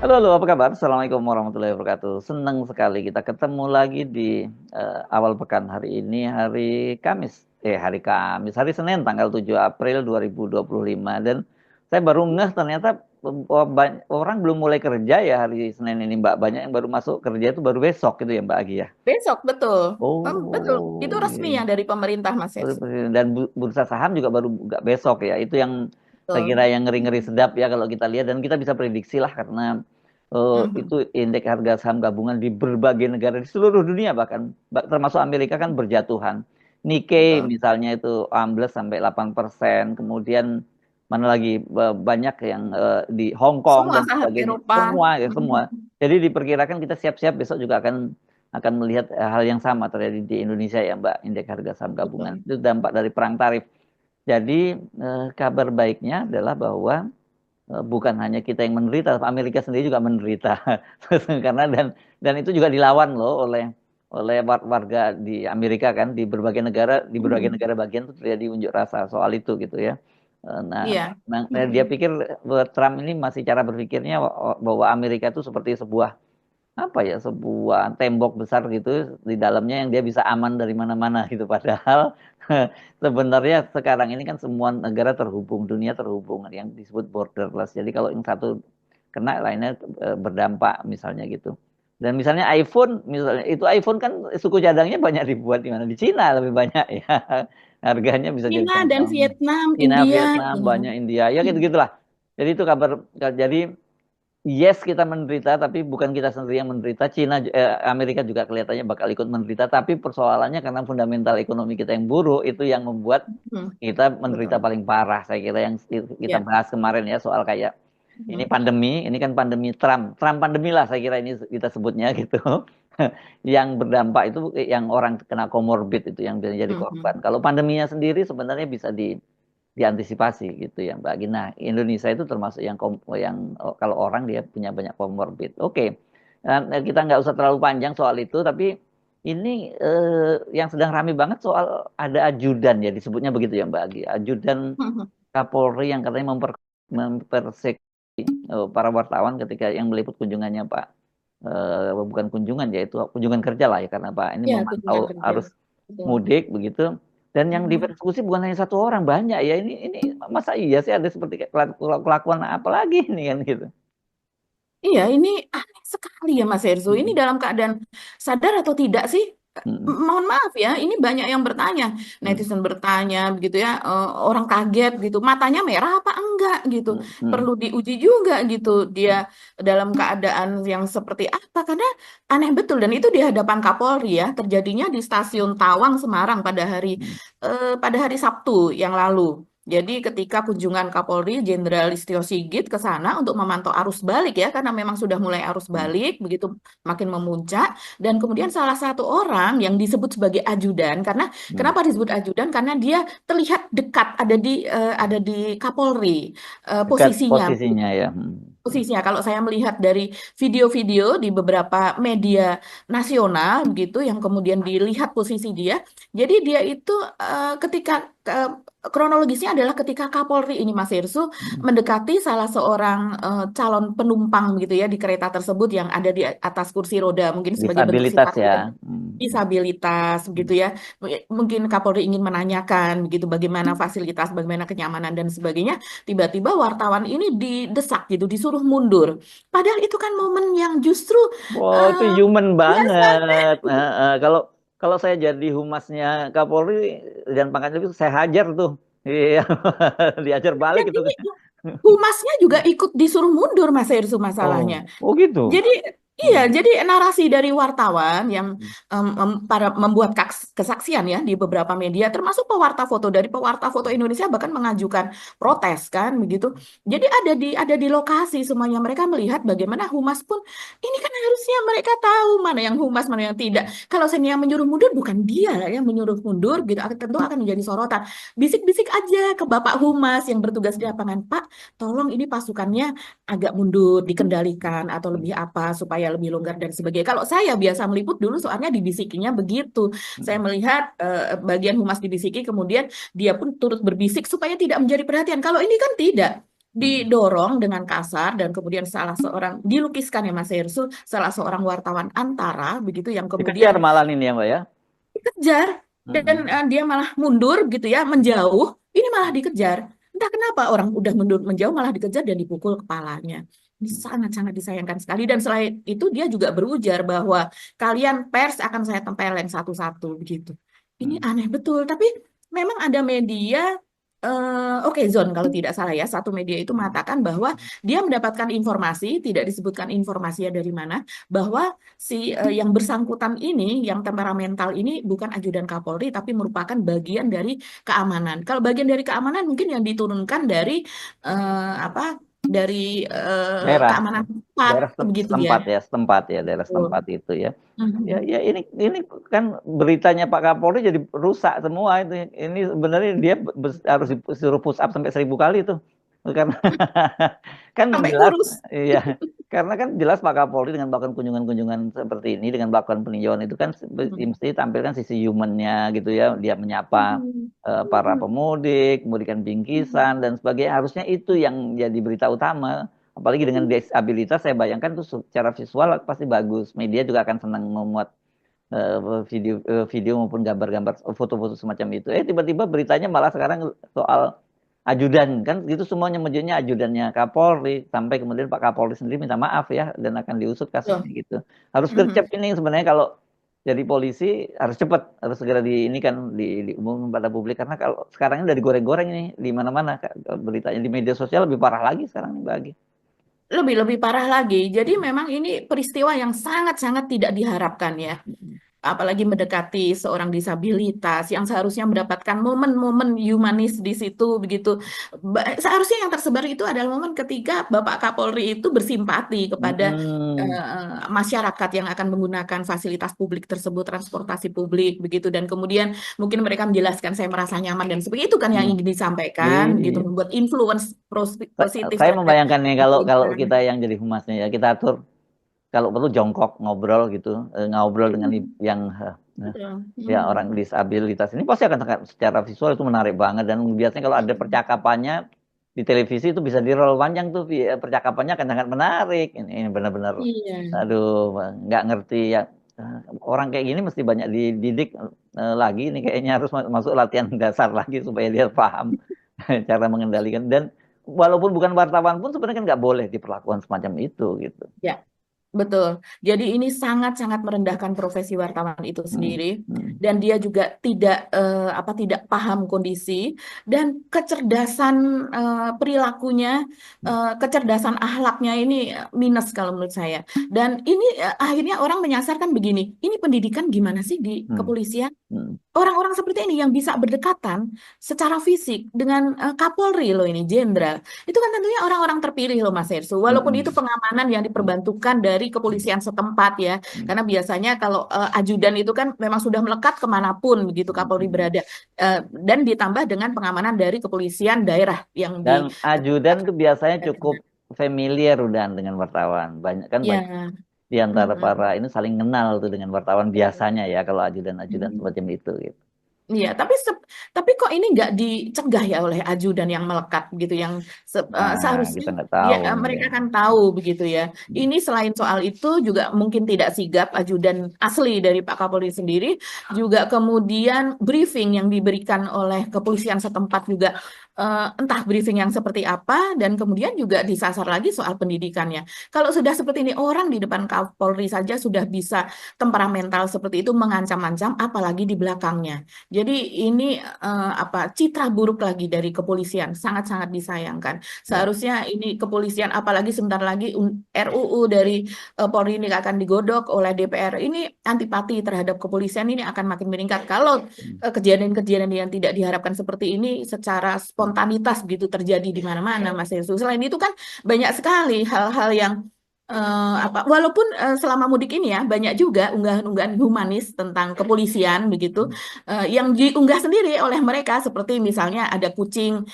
Halo halo, apa kabar? Assalamualaikum warahmatullahi wabarakatuh. Senang sekali kita ketemu lagi di, awal pekan. Hari ini hari Senin tanggal 7 April 2025 dan saya baru ngeh ternyata, orang belum mulai kerja ya hari Senin ini, Mbak. Banyak yang baru masuk kerja itu baru besok gitu ya, Mbak Agi ya? Besok, betul. Betul. Itu Oh, resmi iya. yang dari pemerintah, Mas Ersu. Dan bursa saham juga baru buka besok ya. Itu yang saya Betul. kira yang ngeri-ngeri sedap ya kalau kita lihat dan kita bisa prediksi lah karena Mhm. itu indeks harga saham gabungan di berbagai negara di seluruh dunia bahkan termasuk Amerika kan berjatuhan. Nikkei Betul. misalnya itu ambles sampai 8%, kemudian mana lagi banyak yang di Hong Kong Semua dan saham sebagainya. Eropa. Semua ya semua. Mhm. Jadi diperkirakan kita siap-siap besok juga akan melihat hal yang sama terjadi di Indonesia ya Mbak, indeks harga saham gabungan. Betul. Itu dampak dari perang tarif. Jadi kabar baiknya adalah bahwa bukan hanya kita yang menderita, Amerika sendiri juga menderita. Karena dan itu juga dilawan loh oleh warga di Amerika kan di berbagai Mhm. negara bagian itu terjadi unjuk rasa soal itu gitu ya. Nah, Iya. dia Mhm. pikir Trump ini masih cara berpikirnya bahwa Amerika itu seperti sebuah apa ya, sebuah tembok besar gitu, di dalamnya yang dia bisa aman dari mana-mana gitu. Padahal sebenarnya sekarang ini kan semua negara terhubung, dunia terhubung, yang disebut borderless. Jadi kalau yang satu kena, lainnya berdampak misalnya gitu. Dan misalnya iPhone, misalnya itu iPhone kan suku cadangnya banyak dibuat di mana? Di Cina lebih banyak ya. Harganya bisa jadi China dan contoh. Vietnam, Cina, India. Vietnam, Ya. banyak India, ya Mhm. gitu-gitulah. Jadi itu kabar. Jadi yes, kita menderita, tapi bukan kita sendiri yang menderita. Amerika juga kelihatannya bakal ikut menderita, tapi persoalannya karena fundamental ekonomi kita yang buruk, itu yang membuat Mhm. kita menderita Betul. paling parah. Saya kira yang kita Ya. bahas kemarin ya soal kayak ini Mhm. pandemi, ini kan pandemi Trump pandemi lah saya kira ini kita sebutnya gitu. Yang berdampak itu yang orang kena komorbid itu yang bisa jadi korban. Mhm. Kalau pandeminya sendiri sebenarnya bisa diantisipasi gitu ya Mbak Gina. Indonesia itu termasuk yang kalau orang dia punya banyak komorbid. Oke. Kita nggak usah terlalu panjang soal itu, tapi ini yang sedang ramai banget soal ada ajudan ya disebutnya begitu ya Mbak Agi. Ajudan Mhm. Kapolri yang katanya mempersekusi para wartawan ketika yang meliput kunjungannya Pak, bukan kunjungan ya itu kunjungan kerja lah ya karena Pak ini Ya, kunjungan memantau kerja. arus Betul. mudik begitu. Dan yang Mhm. dipersekusi bukan hanya satu orang, banyak ya. Ini masa iya sih ada seperti kayak kelakuan apa lagi ini kan gitu. Iya, ini aneh sekali ya Mas Erzo. Ini Hmm, dalam keadaan sadar atau tidak sih? hmm, Mohon maaf ya, ini banyak yang bertanya, hmm, netizen bertanya begitu ya, orang kaget gitu, matanya merah apa enggak gitu, hmm, hmm, perlu diuji juga gitu dia hmm, dalam keadaan yang seperti apa, karena aneh betul dan itu di hadapan Kapolri ya, terjadinya di Stasiun Tawang Semarang hmm, pada hari Sabtu yang lalu. Jadi ketika kunjungan Kapolri Jenderal Listio Sigit ke sana untuk memantau arus balik ya, karena memang sudah mulai arus hmm, balik, begitu makin memuncak. Dan kemudian salah satu orang yang disebut sebagai ajudan, karena hmm. kenapa disebut ajudan? Karena dia terlihat dekat ada di Kapolri Dekat posisinya. posisinya ya. Posisinya kalau saya melihat dari video-video di beberapa media nasional begitu yang kemudian dilihat posisi dia, jadi dia itu ketika kronologisnya adalah ketika Kapolri ini Mas Irsu Hmm. mendekati salah seorang calon penumpang gitu ya di kereta tersebut yang ada di atas kursi roda, mungkin sebagai bentuk Disabilitas simpati dan ya. Hmm, disabilitas hmm, begitu ya. Mungkin Kapolri ingin menanyakan begitu bagaimana fasilitas, bagaimana kenyamanan dan sebagainya. Tiba-tiba wartawan ini didesak gitu, disuruh mundur. Padahal itu kan momen yang justru wow, itu eh, human biasanya banget. Kalau kalau saya jadi humasnya Kapolri dan pangkatnya itu saya hajar tuh. Iya, diajar balik dan itu. ini humasnya juga ikut disuruh mundur Mas Hersu Oh, masalahnya. oh gitu. Jadi iya, Hmm, jadi narasi dari wartawan yang para membuat kesaksian ya di beberapa media, termasuk pewarta foto dari pewarta foto Indonesia bahkan mengajukan protes kan begitu. Jadi ada di lokasi semuanya mereka melihat bagaimana humas pun ini kan harusnya mereka tahu mana yang humas mana yang tidak. Kalau saya yang menyuruh mundur bukan dia lah yang menyuruh mundur gitu, tentu akan menjadi sorotan. Bisik-bisik aja ke Bapak Humas yang bertugas di lapangan, Pak, tolong ini pasukannya agak mundur, dikendalikan atau lebih apa supaya lebih longgar dan sebagainya. Kalau saya biasa meliput dulu soalnya dibisikinya begitu. Saya melihat bagian humas dibisiki, kemudian dia pun turut berbisik supaya tidak menjadi perhatian. Kalau ini kan tidak. Mm. didorong dengan kasar dan kemudian salah seorang dilukiskan ya Mas Hersu, salah seorang wartawan antara begitu yang Dikejar kemudian malah ini ya Mbak ya. dikejar dan Mm-mm. dia malah mundur gitu ya, menjauh, ini malah dikejar. Entah kenapa orang udah mundur menjauh malah dikejar dan dipukul kepalanya. Ini sangat-sangat disayangkan sekali dan selain itu dia juga berujar bahwa kalian pers akan saya tempeleng satu-satu begitu. Ini Mm. aneh betul, tapi memang ada media oke Zone kalau tidak salah ya, satu media itu mengatakan bahwa dia mendapatkan informasi, tidak disebutkan informasinya dari mana, bahwa si yang bersangkutan ini, yang temperamental ini bukan ajudan Kapolri, tapi merupakan bagian dari keamanan. Kalau bagian dari keamanan mungkin yang diturunkan dari apa? Dari Daerah, keamanan tempat, daerah begitu ya. setempat ya, setempat ya, daerah setempat Betul. itu ya. Ya, Mhm. ya ini kan beritanya Pak Kapolri jadi rusak semua itu. Ini sebenarnya dia harus disuruh push up sampai 1000 kali itu. Karena kan Sampai jelas, kurus. iya. Karena kan jelas Pak Kapolri dengan melakukan kunjungan-kunjungan seperti ini, dengan melakukan peninjauan itu kan Mhm. mesti tampilkan sisi humannya gitu ya. Dia menyapa Mhm. para Mhm. pemudik, memberikan Mhm. bingkisan dan sebagainya. Harusnya itu yang jadi berita utama. Apalagi dengan disabilitas, saya bayangkan tuh secara visual pasti bagus. Media juga akan senang memuat video maupun gambar-gambar, foto-foto semacam itu. Tiba-tiba beritanya malah sekarang soal ajudan kan gitu, semuanya menyebutnya ajudannya Kapolri, sampai kemudian Pak Kapolri sendiri minta maaf ya dan akan diusut kasusnya Betul. gitu. Harus gercep Mhm. ini sebenarnya kalau jadi polisi harus cepat, harus segera di ini kan diumumkan pada publik karena kalau sekarang ini udah digoreng-goreng ini di mana-mana beritanya, di media sosial lebih parah lagi sekarang nih bagi. Lebih parah lagi. Jadi memang ini peristiwa yang sangat-sangat tidak diharapkan ya. Apalagi mendekati seorang disabilitas yang seharusnya mendapatkan momen-momen humanis di situ begitu. Seharusnya yang tersebar itu adalah momen ketika Bapak Kapolri itu bersimpati kepada Hmm, masyarakat yang akan menggunakan fasilitas publik tersebut, transportasi publik begitu dan kemudian mungkin mereka menjelaskan saya merasa nyaman dan sebagainya itu kan yang hmm. ingin disampaikan gitu Iya. membuat influence positif Saya terhadap membayangkan nih kalau kalau kita pemerintahan. yang jadi humasnya ya kita atur kalau perlu jongkok ngobrol gitu, ngobrol dengan Hmm, yang betul. ya orang Hmm. disabilitas ini pasti akan secara visual itu menarik banget dan biasanya kalau ada Hmm. percakapannya di televisi itu bisa di roll panjang tuh percakapannya akan sangat menarik. Ini benar-benar Iya. aduh nggak ngerti ya. Orang kayak gini mesti banyak dididik lagi ini kayaknya harus masuk latihan dasar lagi supaya dia paham cara mengendalikan dan walaupun bukan wartawan pun sebenarnya kan nggak boleh diperlakukan semacam itu gitu. Ya, betul. Jadi ini sangat-sangat merendahkan profesi wartawan itu Hmm, sendiri hmm, dan dia juga tidak tidak paham kondisi dan kecerdasan perilakunya, kecerdasan akhlaknya ini minus kalau menurut saya. Dan ini akhirnya orang menyasarkan begini, ini pendidikan gimana sih di hmm, kepolisian? hmm, Orang-orang seperti ini yang bisa berdekatan secara fisik dengan Kapolri loh ini, Jenderal. Itu kan tentunya orang-orang terpilih loh Mas Hersu. hmm, Walaupun itu hmm, pengamanan yang hmm, diperbantukan dari kepolisian setempat ya. hmm, Karena biasanya kalau ajudan itu kan memang sudah melekat kemanapun begitu hmm, Kapolri hmm. berada. Dan ditambah dengan pengamanan dari kepolisian daerah yang Dan di ajudan tuh biasanya cukup kabupaten. familiar udah dengan wartawan. Banyak kan banyak Ya. di antara para Mm-mm. ini saling kenal tuh dengan wartawan biasanya ya kalau ajudan-ajudan Mm. semacam itu gitu. Iya, tapi kok ini nggak dicegah ya oleh ajudan yang melekat gitu, yang Nah, seharusnya kita nggak dia tahu nih mereka ya. kan tahu begitu ya. Ini selain soal itu juga mungkin tidak sigap ajudan asli dari Pak Kapolri sendiri, juga kemudian briefing yang diberikan oleh kepolisian setempat juga entah briefing yang seperti apa dan kemudian juga disasar lagi soal pendidikannya. Kalau sudah seperti ini orang di depan Kapolri saja sudah bisa temperamental seperti itu mengancam-ancam, apalagi di belakangnya. Jadi ini citra buruk lagi dari kepolisian sangat-sangat disayangkan. Ya. Seharusnya ini kepolisian apalagi sebentar lagi RUU dari Polri ini akan digodok oleh DPR. Ini antipati terhadap kepolisian ini akan makin meningkat kalau Hmm. kejadian-kejadian yang tidak diharapkan seperti ini secara spontanitas begitu terjadi di mana-mana Mas Yesus. Selain itu kan banyak sekali hal-hal yang walaupun selama mudik ini ya banyak juga unggahan-unggahan humanis tentang kepolisian begitu yang diunggah sendiri oleh mereka seperti misalnya ada kucing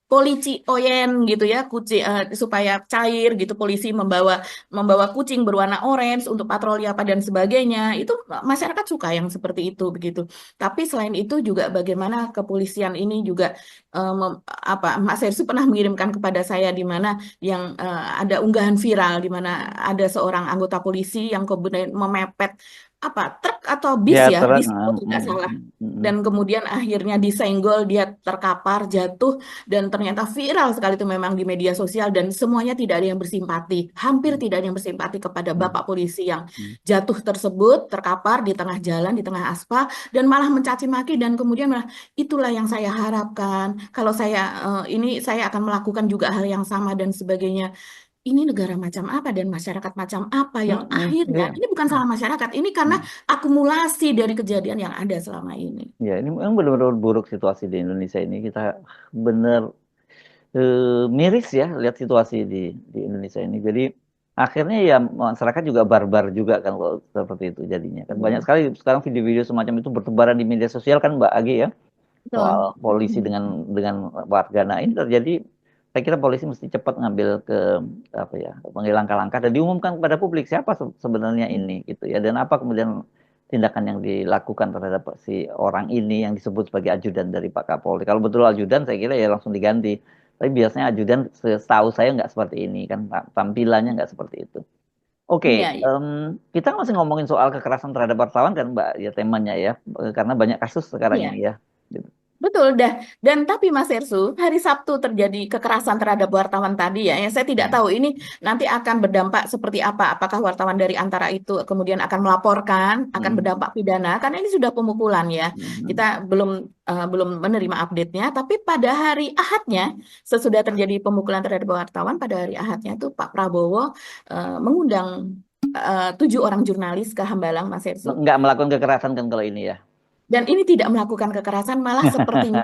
polisi oyen gitu ya, kucing supaya cair gitu, polisi membawa membawa kucing berwarna orange untuk patroli apa dan sebagainya. Itu masyarakat suka yang seperti itu begitu. Tapi selain itu juga bagaimana kepolisian ini juga Mas Hersu pernah mengirimkan kepada saya di mana yang ada unggahan viral di mana ada seorang anggota polisi yang kemudian memepet truk atau Ya, bis terang. kalau tidak salah, dan kemudian akhirnya disenggol, dia terkapar jatuh, dan ternyata viral sekali itu memang di media sosial, dan semuanya tidak ada yang bersimpati, hampir tidak ada yang bersimpati kepada bapak polisi yang jatuh tersebut, terkapar di tengah jalan, di tengah aspal, dan malah mencaci maki, dan kemudian malah itulah yang saya harapkan kalau saya ini saya akan melakukan juga hal yang sama dan sebagainya. Ini negara macam apa dan masyarakat macam apa yang akhirnya Iya. ini bukan salah masyarakat, ini karena akumulasi dari kejadian yang ada selama ini. Ya, ini memang benar-benar buruk situasi di Indonesia ini. Kita benar miris ya lihat situasi di Indonesia ini. Jadi akhirnya ya masyarakat juga barbar juga kan kalau seperti itu jadinya. Kan banyak Hmm, sekali sekarang video-video semacam itu bertebaran di media sosial kan Mbak Agi ya, soal betul. polisi dengan warga. Nah, ini terjadi, saya kira polisi mesti cepat ngambil ke apa ya, mengambil langkah-langkah dan diumumkan kepada publik siapa sebenarnya ini gitu ya, dan apa kemudian tindakan yang dilakukan terhadap si orang ini yang disebut sebagai ajudan dari Pak Kapolri. Kalau betul ajudan, saya kira ya langsung diganti. Tapi biasanya ajudan setahu saya nggak seperti ini kan, tampilannya nggak seperti itu. Iya, Oke, iya. kita masih ngomongin soal kekerasan terhadap wartawan kan Mbak, ya temanya ya, karena banyak kasus sekarang ini Iya. ya. Gitu. Betul dah. Dan tapi Mas Ersu, hari Sabtu terjadi kekerasan terhadap wartawan tadi ya. Yang saya tidak Hmm. tahu ini nanti akan berdampak seperti apa. Apakah wartawan dari antara itu kemudian akan melaporkan, akan Hmm. berdampak pidana? Karena ini sudah pemukulan ya. Kita Hmm. belum menerima update-nya. Tapi pada hari Ahadnya, sesudah terjadi pemukulan terhadap wartawan, pada hari Ahadnya itu Pak Prabowo mengundang 7 orang jurnalis ke Hambalang, Mas Ersu. Nggak melakukan kekerasan kan kalau ini ya. Dan ini tidak melakukan kekerasan, malah sepertinya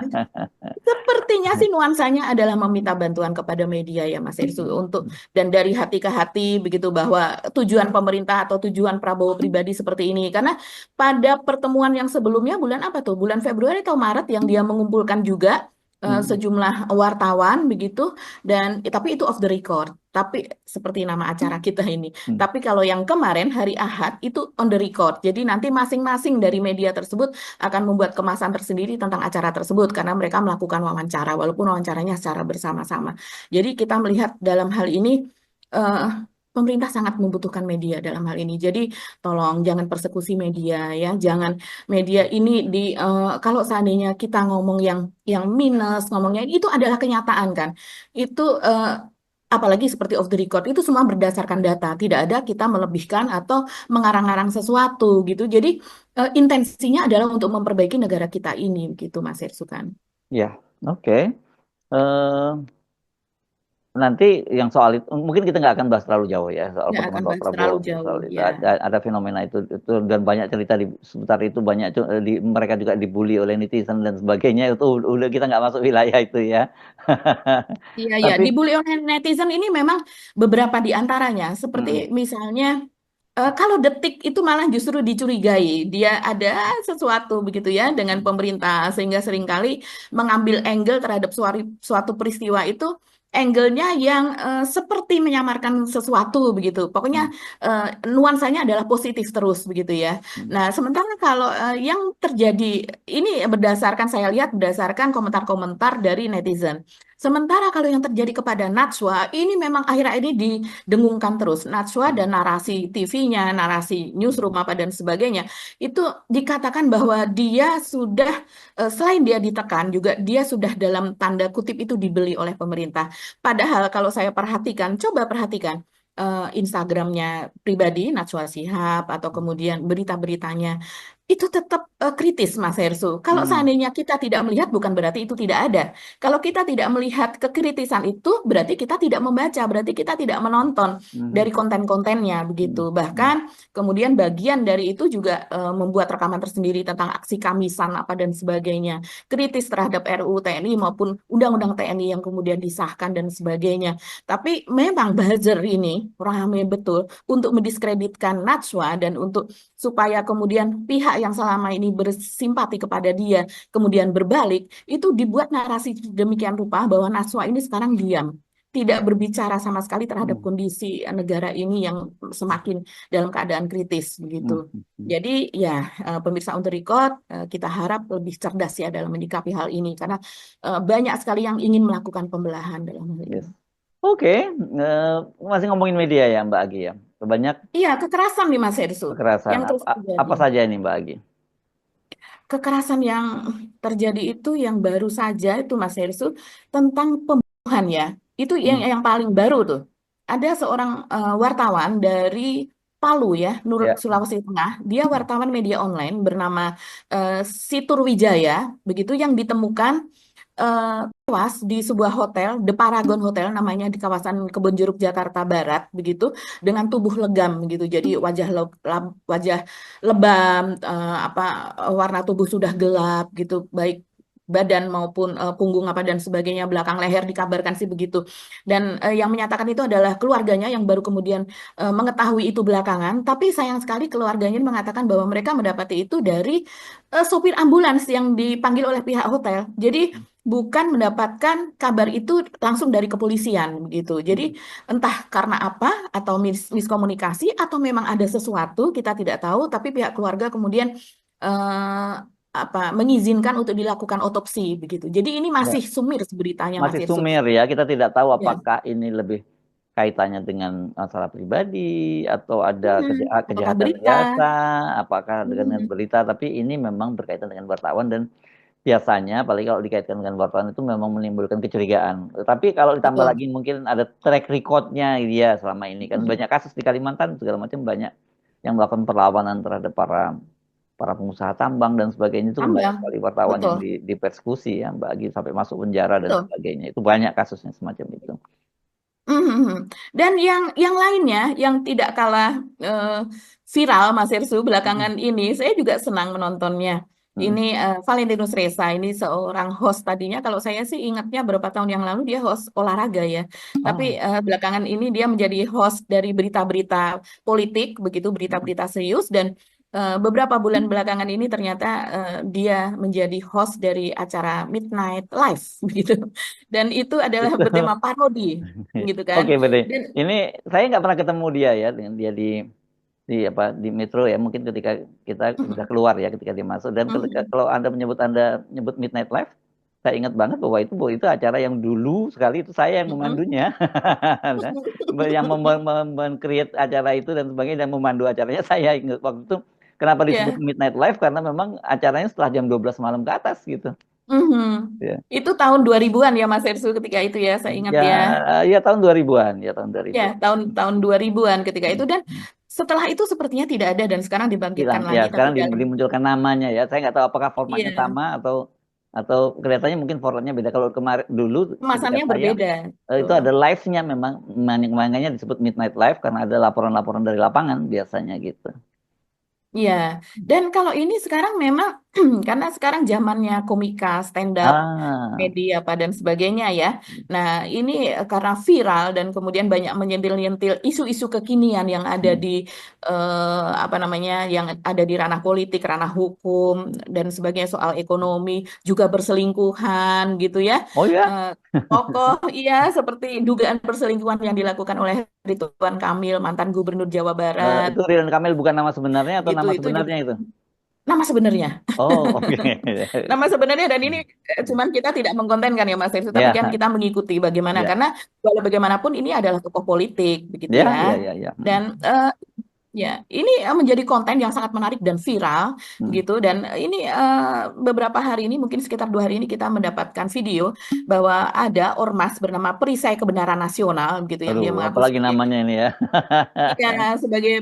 sih nuansanya adalah meminta bantuan kepada media ya Mas Irsu untuk, dan dari hati ke hati begitu, bahwa tujuan pemerintah atau tujuan Prabowo pribadi seperti ini. Karena pada pertemuan yang sebelumnya, bulan apa tuh? Bulan Februari atau Maret, yang dia mengumpulkan juga Hmm. sejumlah wartawan begitu, dan tapi itu off the record. Tapi seperti nama acara kita ini. Hmm. Tapi kalau yang kemarin hari Ahad itu on the record. Jadi nanti masing-masing dari media tersebut akan membuat kemasan tersendiri tentang acara tersebut karena mereka melakukan wawancara walaupun wawancaranya secara bersama-sama. Jadi kita melihat dalam hal ini eh, pemerintah sangat membutuhkan media dalam hal ini. Jadi tolong jangan persekusi media ya, jangan media ini kalau seandainya kita ngomong yang minus, ngomongnya itu adalah kenyataan kan. Itu apalagi seperti off the record itu semua berdasarkan data, tidak ada kita melebihkan atau mengarang-arang sesuatu gitu. Jadi intensinya adalah untuk memperbaiki negara kita ini, gitu Mas Ersukan. Ya, oke. Eh, Nanti yang soal itu mungkin kita nggak akan bahas terlalu jauh ya soal Nggak pertemuan akan Pak bahas Prabowo terlalu jauh, soal itu ya. ada fenomena itu dan banyak cerita di seputar itu, banyak mereka juga dibully oleh netizen dan sebagainya, itu udah kita nggak masuk wilayah itu ya. Iya, ya. Tapi Dibully oleh netizen ini memang beberapa di antaranya, seperti mm, misalnya kalau Detik itu malah justru dicurigai dia ada sesuatu begitu ya dengan pemerintah, sehingga seringkali mengambil angle terhadap suatu peristiwa itu, angle-nya yang seperti menyamarkan sesuatu begitu. Pokoknya mm, nuansanya adalah positif terus begitu ya. mm, Nah, sementara kalau yang terjadi ini berdasarkan, saya lihat berdasarkan komentar-komentar dari netizen. Sementara kalau yang terjadi kepada Najwa ini memang akhir-akhir ini didengungkan terus. Najwa dan narasi TV-nya, narasi newsroom apa dan sebagainya, itu dikatakan bahwa dia sudah selain dia ditekan, juga dia sudah dalam tanda kutip itu dibeli oleh pemerintah. Padahal kalau saya perhatikan, coba perhatikan Instagramnya pribadi Najwa Shihab atau kemudian berita-beritanya itu tetap kritis, Mas Hersu. Kalau mm, seandainya kita tidak melihat, bukan berarti itu tidak ada. Kalau kita tidak melihat kekritisan itu, berarti kita tidak membaca, berarti kita tidak menonton mm, dari konten-kontennya begitu. mm, Bahkan kemudian bagian dari itu juga membuat rekaman tersendiri tentang aksi Kamisan apa dan sebagainya, kritis terhadap RUU TNI maupun Undang-Undang TNI yang kemudian disahkan dan sebagainya. Tapi memang buzzer ini ramai betul untuk mendiskreditkan Najwa dan untuk supaya kemudian pihak pihak yang selama ini bersimpati kepada dia kemudian berbalik, itu dibuat narasi demikian rupa bahwa Najwa ini sekarang diam, tidak berbicara sama sekali terhadap Hmm. kondisi negara ini yang semakin dalam keadaan kritis Hmm. begitu. Hmm. Jadi ya pemirsa On The Record, kita harap lebih cerdas ya dalam menyikapi hal ini karena banyak sekali yang ingin melakukan pembelahan dalam hal ini. Yes. Oke, masih ngomongin media ya Mbak Agi ya. Banyak Iya, kekerasan nih Mas Hersu kekerasan. yang terus terjadi. Apa saja ini Mbak Agi? Kekerasan yang terjadi itu yang baru saja itu Mas Hersu tentang pembunuhan ya. Itu yang Hmm. yang paling baru tuh. Ada seorang wartawan dari Palu ya, Ya. Sulawesi Tengah. Dia Hmm. wartawan media online bernama Situr Wijaya, begitu yang ditemukan tewas di sebuah hotel, The Paragon Hotel namanya di kawasan Kebonjeruk Jakarta Barat begitu dengan tubuh legam gitu. Jadi wajah lebam apa warna tubuh sudah gelap gitu, baik badan maupun punggung apa dan sebagainya, belakang leher dikabarkan sih begitu. Dan yang menyatakan itu adalah keluarganya yang baru kemudian mengetahui itu belakangan, tapi sayang sekali keluarganya mengatakan bahwa mereka mendapati itu dari sopir ambulans yang dipanggil oleh pihak hotel. Jadi bukan mendapatkan kabar itu langsung dari kepolisian gitu. Jadi entah karena apa atau miskomunikasi atau memang ada sesuatu kita tidak tahu, tapi pihak keluarga kemudian eh, mengizinkan untuk dilakukan otopsi begitu. Jadi ini Ya. masih sumir beritanya Mas Masih Irsu. sumir ya. Kita tidak tahu Ya. apakah ini lebih kaitannya dengan masalah pribadi atau ada Apakah kejahatan berita? biasa, apakah dengan Hmm, berita, tapi ini memang berkaitan dengan wartawan dan biasanya, apalagi kalau dikaitkan dengan wartawan itu memang menimbulkan kecurigaan. Tapi kalau ditambah betul. lagi mungkin ada track recordnya dia selama ini kan Hmm. banyak kasus di Kalimantan segala macam banyak yang melakukan perlawanan terhadap para para pengusaha tambang dan sebagainya itu kan banyak Tambang, sekali wartawan yang betul, dipersekusi ya bagi sampai masuk penjara dan betul. sebagainya. Itu banyak kasusnya semacam itu. Mhm. Dan yang lainnya yang tidak kalah viral Mas Irsu Mm, belakangan ini, saya juga senang menontonnya. mm, Ini Valentinus Reza, ini seorang host tadinya. Kalau saya sih ingatnya beberapa tahun yang lalu dia host olahraga ya. Tapi oh, belakangan ini dia menjadi host dari berita-berita politik, begitu mm, berita-berita serius dan beberapa bulan belakangan ini ternyata dia menjadi host dari acara Midnight Live, begitu. Dan itu adalah itu. bertema parodi gitu kan. Oke, berarti Dan ini saya nggak pernah ketemu dia ya dengan dia di apa di metro ya mungkin ketika kita sudah keluar ya ketika dia masuk dan ketika, kalau anda menyebut Midnight Live saya ingat banget bahwa itu acara yang dulu sekali itu saya yang memandunya. Nah, yang create acara itu dan sebagainya dan memandu acaranya saya ingat waktu itu kenapa disebut ya, Midnight Live karena memang acaranya setelah jam 12 malam ke atas gitu mhm. ya. Itu tahun 2000-an ya Mas Ersu ketika itu ya, saya ingat Ya, ya. ya tahun 2000-an, ya tahun Ya, 2000-an. tahun tahun 2000-an ketika itu Hmm. dan setelah itu sepertinya tidak ada dan sekarang dibangkitkan Hilang. Ya, lagi tapi sekarang dalam dimunculkan namanya ya. Saya nggak tahu apakah formatnya iya, sama atau kelihatannya mungkin formatnya beda. Kalau kemarin dulu ketika kemasannya saya berbeda. itu Tuh. ada live-nya memang makanya disebut Midnight Live karena ada laporan-laporan dari lapangan biasanya gitu. Iya, dan kalau ini sekarang memang karena sekarang zamannya komika, stand up, Ah, media apa dan sebagainya ya. Nah, ini karena viral dan kemudian banyak menyentil-nyentil isu-isu kekinian yang ada di apa namanya, yang ada di ranah politik, ranah hukum dan sebagainya soal ekonomi, juga perselingkuhan gitu ya. oh ya, Eh, Tokoh iya seperti dugaan perselingkuhan yang dilakukan oleh Ridwan Kamil, mantan Gubernur Jawa Barat itu Ridwan Kamil bukan nama sebenarnya atau gitu nama itu juga sebenarnya itu? nama sebenarnya Oh, oke. nama sebenarnya dan ini cuman kita tidak mengkontenkan ya Mas Hersu tapi kan Ya, kita mengikuti bagaimana ya, karena walau bagaimanapun ini adalah tokoh politik begitu ya, ya ya, ya, ya. dan ya ini menjadi konten yang sangat menarik dan viral Hmm. gitu dan ini beberapa hari ini mungkin sekitar 2 hari ini kita mendapatkan video bahwa ada ormas bernama Perisai Kebenaran Nasional gitu yang Aduh, dia mengaku apalagi sebagai namanya ini ya. ya, sebagai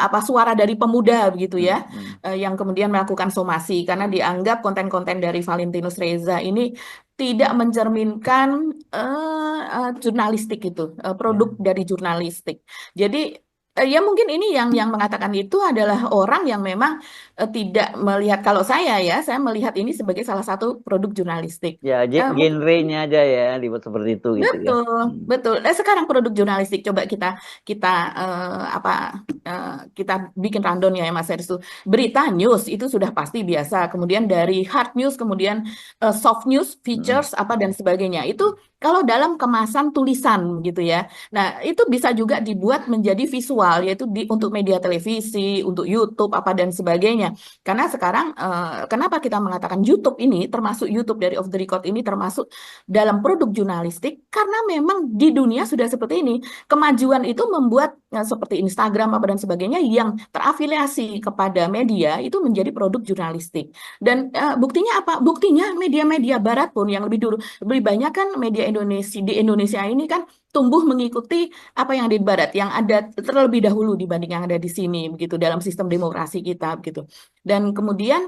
apa suara dari pemuda begitu ya, Hmm, hmm, yang kemudian melakukan somasi karena dianggap konten-konten dari Valentinus Reza ini tidak mencerminkan jurnalistik itu, ya. produk dari jurnalistik. Jadi Ya mungkin ini yang mengatakan itu adalah orang yang memang tidak melihat, kalau saya melihat ini sebagai salah satu produk jurnalistik. Ya, Mungkin genrenya aja ya dibuat seperti itu gitu ya. betul, Hmm. betul. Sekarang produk jurnalistik coba kita apa kita bikin rundown ya Mas Heris tuh. Berita news itu sudah pasti biasa. Kemudian dari hard news, kemudian soft news, Hmm. features apa dan sebagainya. Itu kalau dalam kemasan tulisan gitu ya. Nah, itu bisa juga dibuat menjadi visual yaitu untuk media televisi, untuk YouTube apa dan sebagainya. Karena sekarang kenapa kita mengatakan YouTube ini termasuk YouTube dari Off the Record ini termasuk dalam produk jurnalistik karena memang di dunia sudah seperti ini. Kemajuan itu membuat seperti Instagram apa dan sebagainya yang terafiliasi kepada media itu menjadi produk jurnalistik. Dan buktinya apa? Buktinya media-media barat pun yang lebih banyak kan media Indonesia di Indonesia ini kan tumbuh mengikuti apa yang di barat yang ada terlebih dahulu dibanding yang ada di sini begitu dalam sistem demokrasi kita begitu. Dan kemudian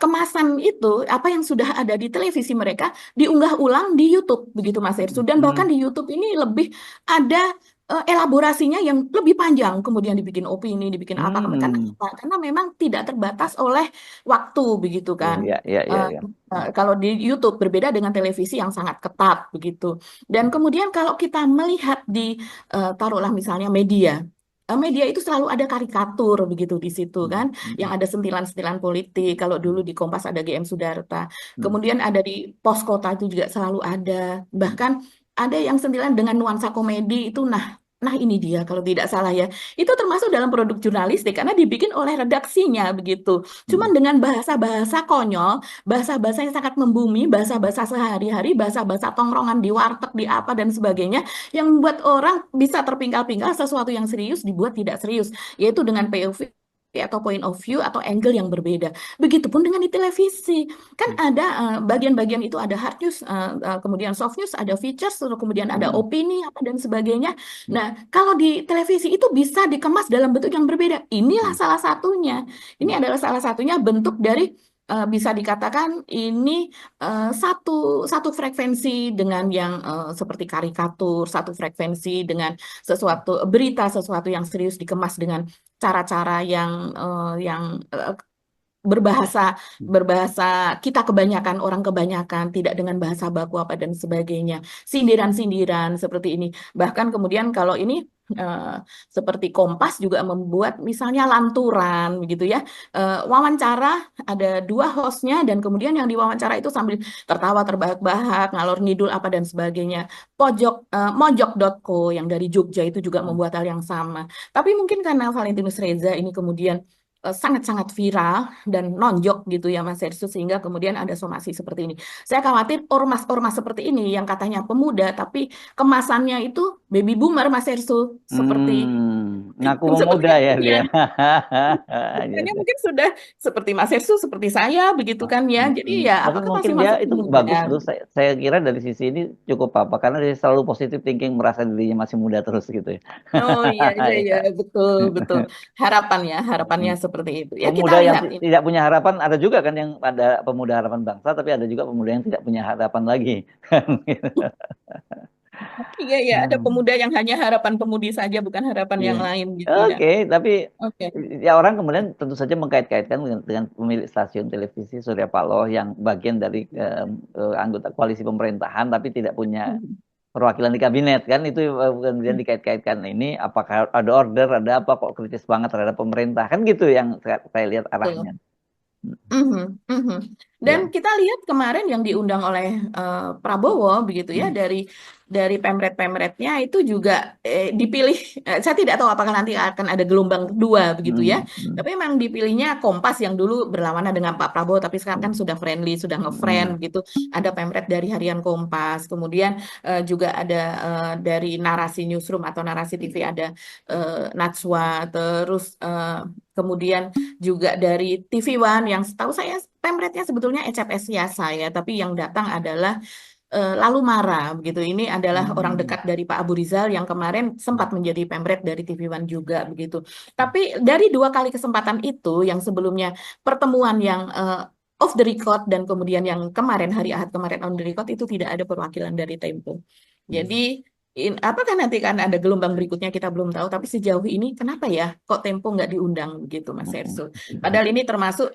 kemasan itu apa yang sudah ada di televisi mereka diunggah ulang di YouTube begitu Mas Ersu dan bahkan Hmm. di YouTube ini lebih ada elaborasinya yang lebih panjang kemudian dibikin opini dibikin apa karena Hmm. apa? Karena memang tidak terbatas oleh waktu begitu Ya, kan. ya, ya, ya, Eh, ya. Kalau di YouTube berbeda dengan televisi yang sangat ketat begitu. Dan kemudian kalau kita melihat di taruhlah misalnya media itu selalu ada karikatur begitu di situ Hmm. kan, yang Hmm. ada sentilan-sentilan politik. Kalau dulu di Kompas ada GM Sudarta, Hmm. kemudian ada di Pos Kota itu juga selalu ada. Bahkan ada yang sentilan dengan nuansa komedi itu, nah ini dia kalau tidak salah ya. Itu termasuk dalam produk jurnalistik karena dibikin oleh redaksinya begitu. Cuman Hmm. dengan bahasa-bahasa konyol, bahasa-bahasa yang sangat membumi, bahasa-bahasa sehari-hari, bahasa-bahasa tongkrongan di warteg, di apa dan sebagainya yang membuat orang bisa terpingkal-pingkal sesuatu yang serius dibuat tidak serius, yaitu dengan POV atau point of view atau angle yang berbeda. Begitupun dengan di televisi. Kan ada bagian-bagian itu ada hard news, kemudian soft news, ada features, lalu kemudian ada Hmm. opini apa dan sebagainya. Hmm. Nah, kalau di televisi itu bisa dikemas dalam bentuk yang berbeda. Inilah Hmm. salah satunya. Ini Hmm. adalah salah satunya bentuk dari bisa dikatakan ini satu satu frekuensi dengan yang seperti karikatur, satu frekuensi dengan sesuatu berita, sesuatu yang serius dikemas dengan cara-cara yang berbahasa berbahasa kita kebanyakan orang kebanyakan tidak dengan bahasa baku apa dan sebagainya, sindiran-sindiran seperti ini. Bahkan kemudian kalau ini eh, seperti Kompas juga membuat misalnya lanturan gitu ya. Wawancara ada dua hostnya dan kemudian yang diwawancara itu sambil tertawa terbahak-bahak ngalor ngidul apa dan sebagainya. Mojok.co yang dari Jogja itu juga Hmm. membuat hal yang sama. Tapi mungkin karena Valentinus Reza ini kemudian sangat-sangat viral dan nonjok gitu ya Mas Ersu sehingga kemudian ada somasi seperti ini. Saya khawatir ormas-ormas seperti ini yang katanya pemuda tapi kemasannya itu baby boomer Mas Ersu seperti Ngaku seperti pemuda ya dia. kalian. Bukannya mungkin sudah seperti Mas Ersu seperti saya begitu kan ya. Jadi ya Tapi apakah mungkin masih dia masuk itu pemuda? bagus tuh. Saya kira dari sisi ini cukup apa karena dia selalu positif thinking merasa dirinya masih muda terus gitu ya. Oh iya iya iya Ya. betul betul. Harapannya seperti itu. Ya kita Pemuda yang lihat ini. tidak punya harapan ada juga kan yang ada pemuda harapan bangsa tapi ada juga pemuda yang tidak punya harapan lagi. Kan gitu. Iya, iya, ada Hmm. pemuda yang hanya harapan pemudi saja, bukan harapan Iya. yang lain gitu ya. Oke, tapi Oke. ya orang kemudian tentu saja mengkait-kaitkan dengan pemilik stasiun televisi Surya Paloh yang bagian dari anggota koalisi pemerintahan tapi tidak punya Hmm. perwakilan di kabinet kan itu kemudian dikait-kaitkan ini apakah ada order ada apa kok kritis banget terhadap pemerintah kan gitu yang saya lihat arahnya. Betul. Mhm, mhm. Dan Ya. kita lihat kemarin yang diundang oleh Prabowo begitu ya Hmm. dari pemret-pemretnya itu juga dipilih. Saya tidak tahu apakah nanti akan ada gelombang kedua begitu ya. Hmm. Hmm. Tapi memang dipilihnya Kompas yang dulu berlawanan dengan Pak Prabowo, tapi sekarang kan Hmm. sudah friendly, sudah ngefriend Hmm. gitu. Ada pemret dari Harian Kompas, kemudian juga ada dari Narasi Newsroom atau Narasi TV ada Najwa, terus kemudian juga dari TV One yang setahu saya pemretnya sebetulnya ECPS Siasa ya, tapi yang datang adalah Lalu Mara begitu. Ini adalah orang Hmm. dekat dari Pak Abu Rizal yang kemarin sempat menjadi pemret dari TV One juga begitu. Tapi dari dua kali kesempatan itu yang sebelumnya pertemuan yang off the record dan kemudian yang kemarin hari Ahad kemarin on the record itu tidak ada perwakilan dari Tempo. Jadi Hmm. Apakah nanti kan ada gelombang berikutnya kita belum tahu, tapi sejauh ini kenapa ya kok Tempo nggak diundang begitu Mas Hersul? Padahal ini termasuk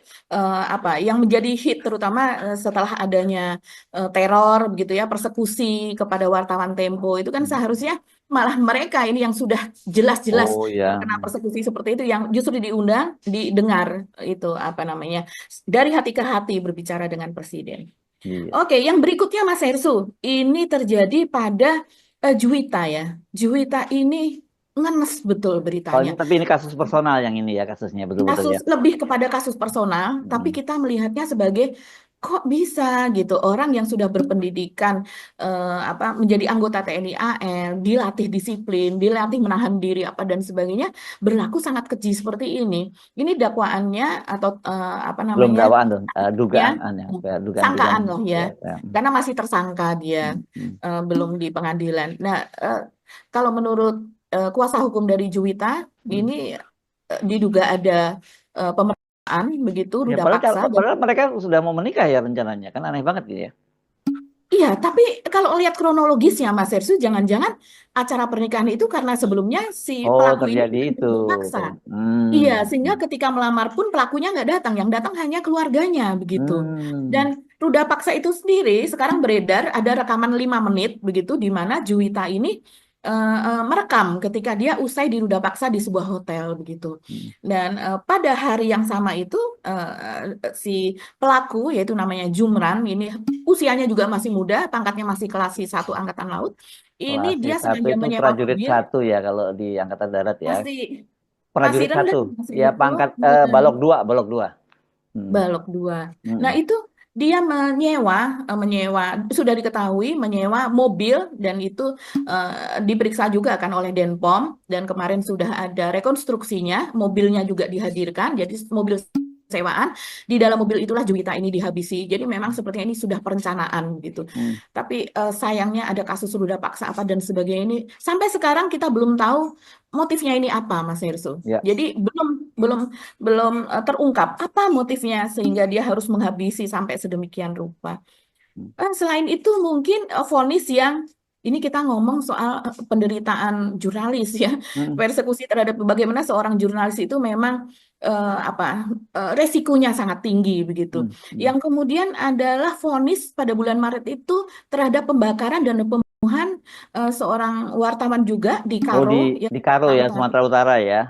apa yang menjadi hit terutama setelah adanya teror begitu ya, persekusi kepada wartawan Tempo itu kan seharusnya malah mereka ini yang sudah jelas-jelas Oh ya, terkena persekusi seperti itu yang justru diundang, didengar itu apa namanya dari hati ke hati berbicara dengan presiden. iya. Oke, yang berikutnya Mas Hersu, ini terjadi pada Juwita ya. Juwita ini ngenes betul Kalau beritanya. ini tapi ini kasus personal yang ini ya kasusnya betul-betul Kasus ya. lebih kepada kasus personal, tapi Hmm. kita melihatnya sebagai kok bisa gitu orang yang sudah berpendidikan apa menjadi anggota TNI AL, dilatih disiplin, dilatih menahan diri apa dan sebagainya, berlaku sangat keji seperti ini. Ini dakwaannya atau apa Belum namanya dakwaan tuh, ya dugaan ya, dugaan-dugaan sangkaan loh ya, ya, ya. karena masih tersangka dia Hmm, hmm, belum di pengadilan. Nah, kalau menurut kuasa hukum dari Juwita, hmm. ini diduga ada pemerkosaan begitu, Ya ruda padahal, paksa dan padahal mereka sudah mau menikah ya rencananya, kan aneh banget gitu ya. iya, tapi kalau lihat kronologisnya Mas Hersu, jangan-jangan acara pernikahan itu karena sebelumnya si Oh pelaku ini terjadi itu. mendukung paksa. Iya, Hmm, sehingga hmm, ketika melamar pun pelakunya nggak datang, yang datang hanya keluarganya begitu. Dan hmm. ruda paksa itu sendiri sekarang beredar ada rekaman 5 menit begitu di mana Juwita ini merekam ketika dia usai diruda paksa di sebuah hotel begitu. Hmm. Dan pada hari yang sama itu si pelaku yaitu namanya Jumran ini usianya juga masih muda, pangkatnya masih kelas 1 Angkatan Laut. Ini Kelas dia satu sengaja itu menyewa prajurit mobil satu ya kalau di Angkatan Darat ya. masih masih Prajurit rendah satu, masih ya itu pangkat dan balok dua, balok dua. Hmm, balok 2. Nah, hmm. itu dia menyewa sudah diketahui menyewa mobil dan itu diperiksa juga kan oleh Denpom dan kemarin sudah ada rekonstruksinya, mobilnya juga dihadirkan. Jadi mobil sewaan di dalam mobil itulah Juwita ini dihabisi. Jadi memang sepertinya ini sudah perencanaan gitu. Hmm. Tapi sayangnya ada kasus ruda paksa apa dan sebagainya ini sampai sekarang kita belum tahu motifnya ini apa, Mas Herso. Ya. Jadi belum belum belum terungkap apa motifnya sehingga dia harus menghabisi sampai sedemikian rupa. Hmm. Selain itu mungkin vonis yang ini kita ngomong soal penderitaan jurnalis ya, Hmm. persekusi terhadap bagaimana seorang jurnalis itu memang apa resikonya sangat tinggi begitu. Hmm. Hmm. Yang kemudian adalah vonis pada bulan Maret itu terhadap pembakaran dan pembunuhan seorang wartawan juga di Oh Karo yang di Karo tahu ya tadi. Sumatera Utara ya.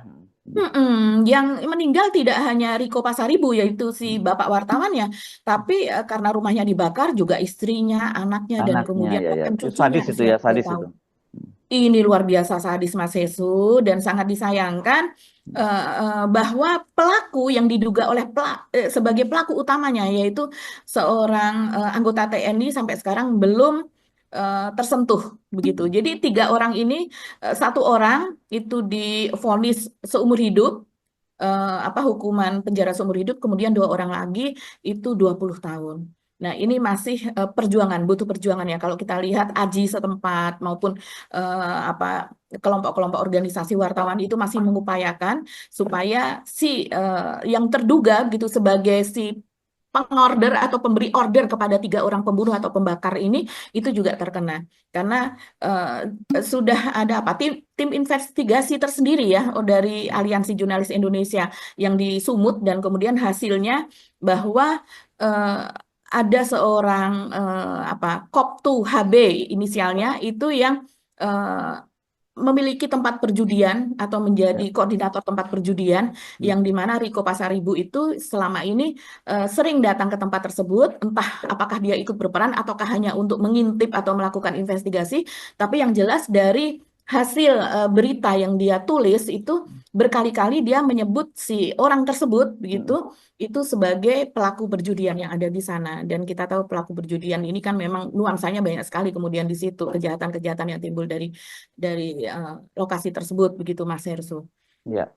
Hmm. Yang meninggal tidak hanya Riko Pasaribu, yaitu si Hmm. bapak wartawannya, tapi karena rumahnya dibakar juga istrinya, anaknya, dan Anaknya kemudian ya ya. bahkan Itu cucunya sadis itu usia ya, 3 sadis itu. tahun. Hmm. Ini luar biasa sadis Mas Hesu dan sangat disayangkan bahwa pelaku yang diduga oleh sebagai pelaku utamanya yaitu seorang anggota TNI sampai sekarang belum tersentuh begitu. Hmm. Jadi 3 orang ini, 1 orang itu divonis seumur hidup apa hukuman penjara seumur hidup, kemudian 2 orang lagi itu 20 tahun. Nah, ini masih perjuangan, butuh perjuangan ya. Kalau kita lihat AJI setempat maupun apa kelompok-kelompok organisasi wartawan itu masih mengupayakan supaya si yang terduga gitu sebagai si pengorder atau pemberi order kepada 3 orang pembunuh atau pembakar ini itu juga terkena karena sudah ada apa tim investigasi tersendiri ya dari Aliansi Jurnalis Indonesia yang disumut dan kemudian hasilnya bahwa eh, ada seorang apa Koptu HB inisialnya itu yang eh, memiliki tempat perjudian atau menjadi Ya. koordinator tempat perjudian Hmm. yang di mana Riko Pasaribu itu selama ini sering datang ke tempat tersebut, entah apakah dia ikut berperan ataukah hanya untuk mengintip atau melakukan investigasi, tapi yang jelas dari hasil berita yang dia tulis itu berkali-kali dia menyebut si orang tersebut begitu Hmm. itu sebagai pelaku perjudian yang ada di sana dan kita tahu pelaku perjudian ini kan memang nuansanya banyak sekali kemudian di situ kejahatan-kejahatan yang timbul dari lokasi tersebut begitu Mas Hersu. Ya.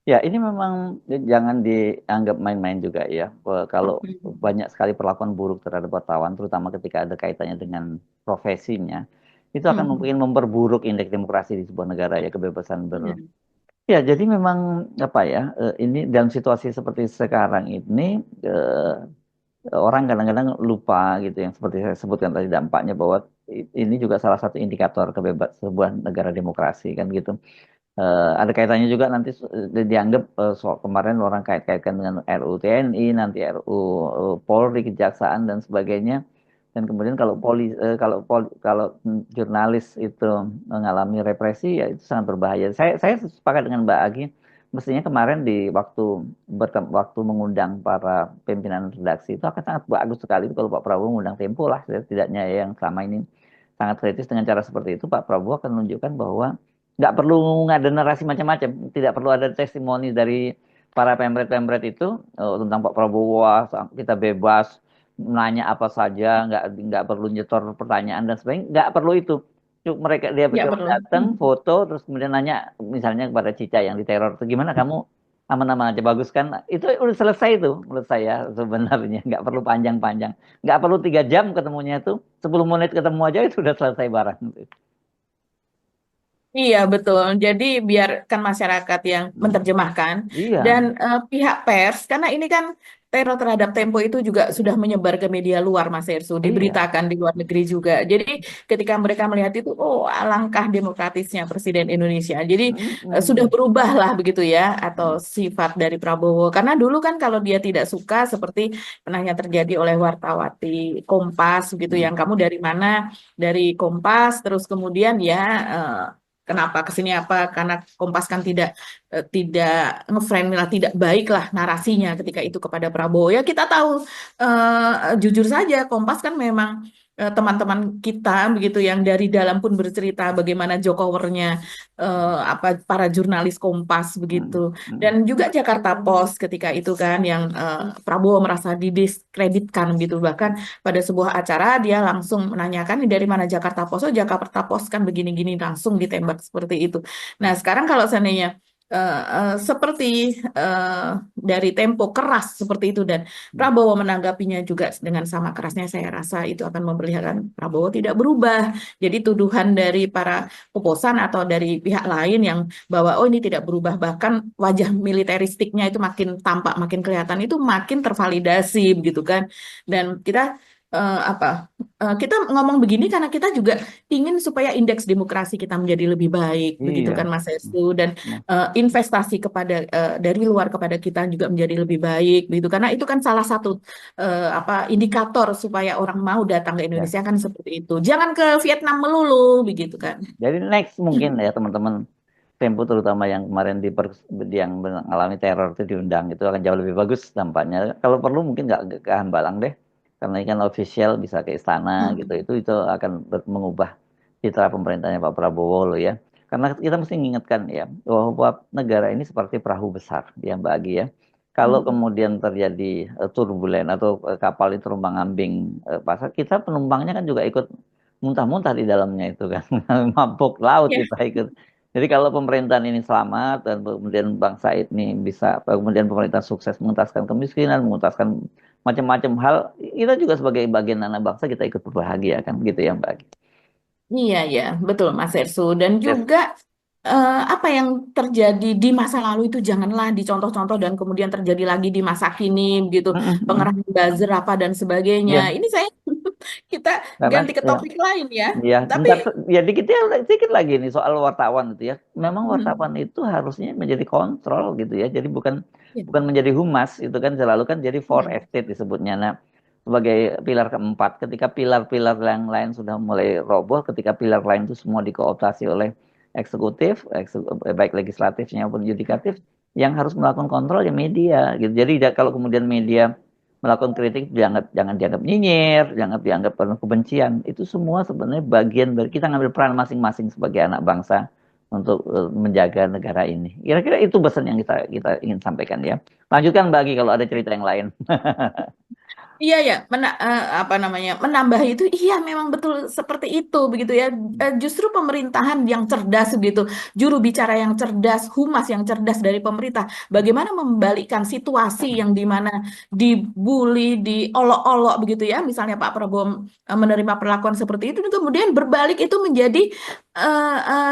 Ya, ini memang jangan dianggap main-main juga ya. Kalau banyak sekali perlakuan buruk terhadap wartawan, terutama ketika ada kaitannya dengan profesinya, itu akan Hmm, mungkin memperburuk indeks demokrasi di sebuah negara ya, kebebasan benar. Ya, jadi memang apa ya, ini dalam situasi seperti sekarang ini, orang kadang-kadang lupa gitu yang seperti saya sebutkan tadi dampaknya bahwa ini juga salah satu indikator sebuah negara demokrasi kan gitu. Ada kaitannya juga nanti dianggap soal kemarin orang kait-kaitkan dengan RUU TNI, nanti RUU Polri, Kejaksaan dan sebagainya. Dan kemudian kalau jurnalis itu mengalami represi ya itu sangat berbahaya. Saya sepakat dengan Mbak Agi. Mestinya kemarin di waktu mengundang para pimpinan redaksi itu akan sangat bagus sekali itu kalau Pak Prabowo mengundang Tempo lah setidaknya yang selama ini sangat kritis dengan cara seperti itu. Pak Prabowo akan menunjukkan bahwa nggak perlu ngada narasi macam-macam, tidak perlu ada testimoni dari para pemret-pemret itu tentang Pak Prabowo, wah, kita bebas nanya apa saja, nggak perlu nyetor pertanyaan dan sebagainya, nggak perlu itu. Cuk mereka dia Ya cuma perlu. datang foto terus kemudian nanya misalnya kepada Cica yang diteror itu gimana kamu aman-aman aja bagus kan itu udah selesai itu menurut saya sebenarnya nggak perlu panjang-panjang nggak perlu 3 jam ketemunya itu 10 menit ketemu aja itu udah selesai barang. Iya, betul. Jadi biarkan masyarakat yang menerjemahkan Iya. dan pihak pers, karena ini kan teror terhadap Tempo itu juga sudah menyebar ke media luar, Mas Ersu, Iya. diberitakan di luar negeri juga. Jadi ketika mereka melihat itu, oh alangkah demokratisnya Presiden Indonesia. Jadi sudah Mm-mm. berubah lah begitu ya, atau Mm. sifat dari Prabowo. Karena dulu kan kalau dia tidak suka seperti pernahnya terjadi oleh wartawati Kompas gitu, yang kamu dari mana? Dari Kompas, terus kemudian ya. Kenapa kesini apa? Karena Kompas kan tidak ngeframe lah, tidak baik lah narasinya ketika itu kepada Prabowo. Ya kita tahu jujur saja Kompas kan memang teman-teman kita begitu yang dari dalam pun bercerita bagaimana jokowernya apa para jurnalis Kompas begitu. Mm. Mm. Dan juga Jakarta Post ketika itu kan yang Prabowo merasa didiskreditkan gitu. Bahkan pada sebuah acara dia langsung menanyakan "Ini dari mana Jakarta Post? Oh Jakarta Post kan begini-gini langsung ditembak seperti itu. Nah sekarang kalau seandainya seperti eh, dari Tempo keras seperti itu dan Prabowo menanggapinya juga dengan sama kerasnya, saya rasa itu akan memperlihatkan Prabowo tidak berubah. Jadi tuduhan dari para oposan atau dari pihak lain yang bahwa oh ini tidak berubah, bahkan wajah militeristiknya itu makin tampak makin kelihatan, itu makin tervalidasi begitu kan. Dan kita apa kita ngomong begini karena kita juga ingin supaya indeks demokrasi kita menjadi lebih baik begitu Iya. kan Mas Estu, dan Nah, investasi kepada dari luar kepada kita juga menjadi lebih baik begitu, karena itu kan salah satu apa indikator supaya orang mau datang ke ya. Indonesia kan seperti itu. Jangan ke Vietnam melulu begitu kan. Jadi next mungkin ya teman-teman Tempo terutama yang kemarin yang mengalami teror itu diundang itu akan jauh lebih bagus dampaknya. Kalau perlu mungkin nggak ke Hambalang deh, karena ini kan official bisa ke istana gitu. Hmm. Itu akan mengubah citra pemerintahnya Pak Prabowo loh ya. Karena kita mesti mengingatkan ya bahwa negara ini seperti perahu besar ya Mbak Agi ya. Kalau Hmm. kemudian terjadi turbulen atau kapal itu terombang-ambing pasar, kita penumpangnya kan juga ikut muntah-muntah di dalamnya itu kan, mabuk laut Ya. kita ikut. Jadi kalau pemerintahan ini selamat dan kemudian bangsa ini bisa, kemudian pemerintah sukses mengentaskan kemiskinan, mengentaskan macam-macam hal, kita juga sebagai bagian anak bangsa kita ikut berbahagia kan, gitu ya Mbak. Iya, ya, betul Mas Ersu. Dan Yes. juga apa yang terjadi di masa lalu itu janganlah dicontoh-contoh dan kemudian terjadi lagi di masa kini, gitu. Mm-mm, mm. Pengerahan buzzer apa dan sebagainya. Iya, Ini saya kita karena ganti ke ya, topik lain ya. ya, Tapi bentar, ya dikit lagi nih soal wartawan itu ya. Memang hmm, wartawan itu harusnya menjadi kontrol gitu ya. Jadi bukan ya, bukan menjadi humas itu kan selalu kan jadi for iya, estate disebutnya. Nah, sebagai pilar keempat, ketika pilar-pilar yang lain sudah mulai roboh, ketika pilar lain itu semua dikooptasi oleh eksekutif, baik legislatifnya maupun yudikatif, yang harus melakukan kontrol ya media gitu. Jadi kalau kemudian media melakukan kritik jangan dianggap nyinyir, jangan dianggap penuh kebencian. Itu semua sebenarnya bagian dari kita ngambil peran masing-masing sebagai anak bangsa untuk menjaga negara ini. Kira-kira itu pesan yang kita ingin sampaikan ya. Lanjutkan bagi kalau ada cerita yang lain. iya ya, apa namanya, menambah itu, iya memang betul seperti itu begitu ya. Justru pemerintahan yang cerdas begitu, juru bicara yang cerdas, humas yang cerdas dari pemerintah, bagaimana membalikkan situasi yang dimana dibully, diolok-olok begitu ya, misalnya Pak Prabowo menerima perlakuan seperti itu, dan kemudian berbalik itu menjadi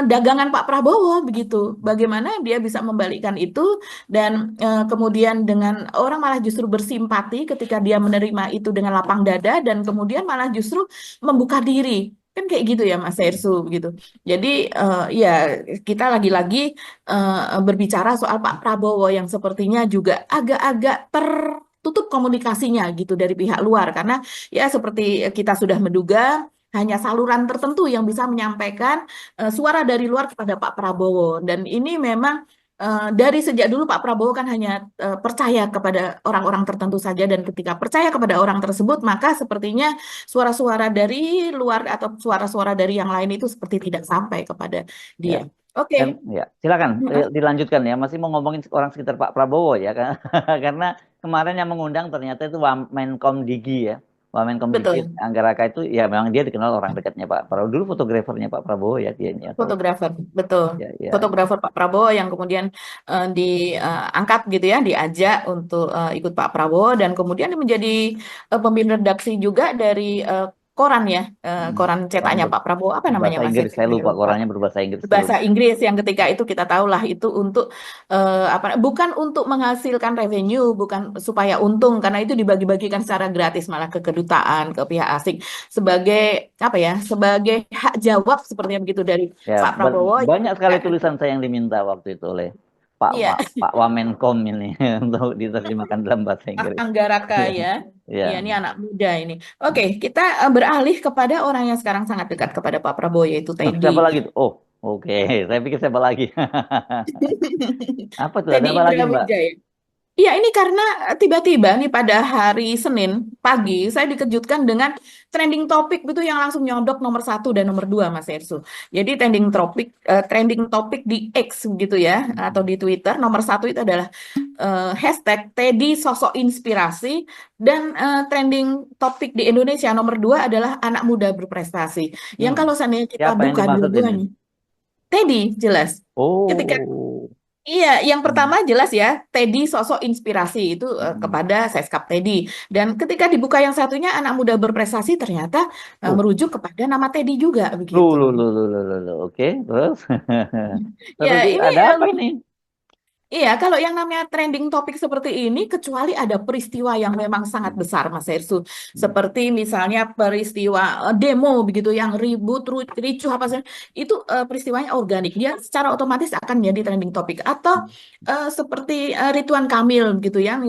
dagangan Pak Prabowo begitu. Bagaimana dia bisa membalikkan itu dan kemudian dengan orang malah justru bersimpati ketika dia menerima itu dengan lapang dada dan kemudian malah justru membuka diri Kan kayak gitu ya Mas Hersu gitu. Jadi ya kita lagi-lagi berbicara soal Pak Prabowo yang sepertinya juga agak-agak tertutup komunikasinya gitu dari pihak luar karena ya seperti kita sudah menduga hanya saluran tertentu yang bisa menyampaikan suara dari luar kepada Pak Prabowo dan ini memang dari sejak dulu Pak Prabowo kan hanya percaya kepada orang-orang tertentu saja dan ketika percaya kepada orang tersebut maka sepertinya suara-suara dari luar atau suara-suara dari yang lain itu seperti tidak sampai kepada Ya. dia. Oke. Dan ya, silakan Heeh. dilanjutkan ya. Masih mau ngomongin orang sekitar Pak Prabowo ya, kan? Karena kemarin yang mengundang ternyata itu Wamenkom Digi ya. Wamenkom Digi Betul, Anggaraka itu ya memang dia dikenal orang dekatnya Pak Prabowo. Dulu fotografernya Pak Prabowo ya dia ini atau fotografer, betul. ya ya. Fotografer Pak Prabowo yang kemudian diangkat gitu ya, diajak untuk ikut Pak Prabowo dan kemudian dia menjadi pemimpin redaksi juga dari koran ya, Hmm. koran Orang cetaknya Pak Prabowo apa namanya berbahasa Mas Inggris Hersey? saya Saya lupa lupa. korannya berbahasa Inggris dulu. Bahasa Inggris yang ketika itu kita tahulah itu untuk apa bukan untuk menghasilkan revenue, bukan supaya untung karena itu dibagi-bagikan secara gratis malah ke kedutaan, ke pihak asing sebagai apa ya? Sebagai hak jawab sepertinya begitu dari Ya, Pak Prabowo. banyak sekali tulisan saya yang diminta waktu itu oleh Iya, Pak Wamenkom ini untuk diterjemahkan dalam bahasa Inggris. Anggaraka ya. Ya. Iya, ini anak muda ini. Oke, kita beralih kepada orang yang sekarang sangat dekat kepada Pak Prabowo yaitu Oh, Teddy. siapa lagi tuh? Oh, oke. Saya pikir siapa lagi? Apa tuh? Ada Teddy apa lagi, Indra Mbak? Wijaya. Iya, ini karena tiba-tiba nih pada hari Senin pagi saya dikejutkan dengan trending topik itu yang langsung nyodok nomor satu dan nomor dua, Mas Ersu. Jadi trending topik di X gitu ya atau di Twitter nomor satu itu adalah hashtag Teddy sosok inspirasi dan trending topik di Indonesia nomor dua adalah anak muda berprestasi. Yang Hmm. kalau seandainya kita Siapa yang buka dimaksud ini? dua-duanya, Teddy jelas. Ketika Oh. Iya, yang Hmm. pertama jelas ya, Teddy sosok inspirasi itu Hmm. kepada Seskap Teddy. Dan ketika dibuka yang satunya anak muda berprestasi ternyata Oh, merujuk kepada nama Teddy juga lu begitu. lu lu lu lu lu, lu. Oke, terus terus Ya, ini ada apa ini? iya, kalau yang namanya trending topik seperti ini, kecuali ada peristiwa yang memang sangat Hmm. besar, Mas Hersu. Hmm. Seperti misalnya peristiwa demo begitu, yang ribut, ricuh apa sih, itu peristiwanya organik. Dia secara otomatis akan menjadi trending topik. Atau seperti Ridwan Kamil gitu, yang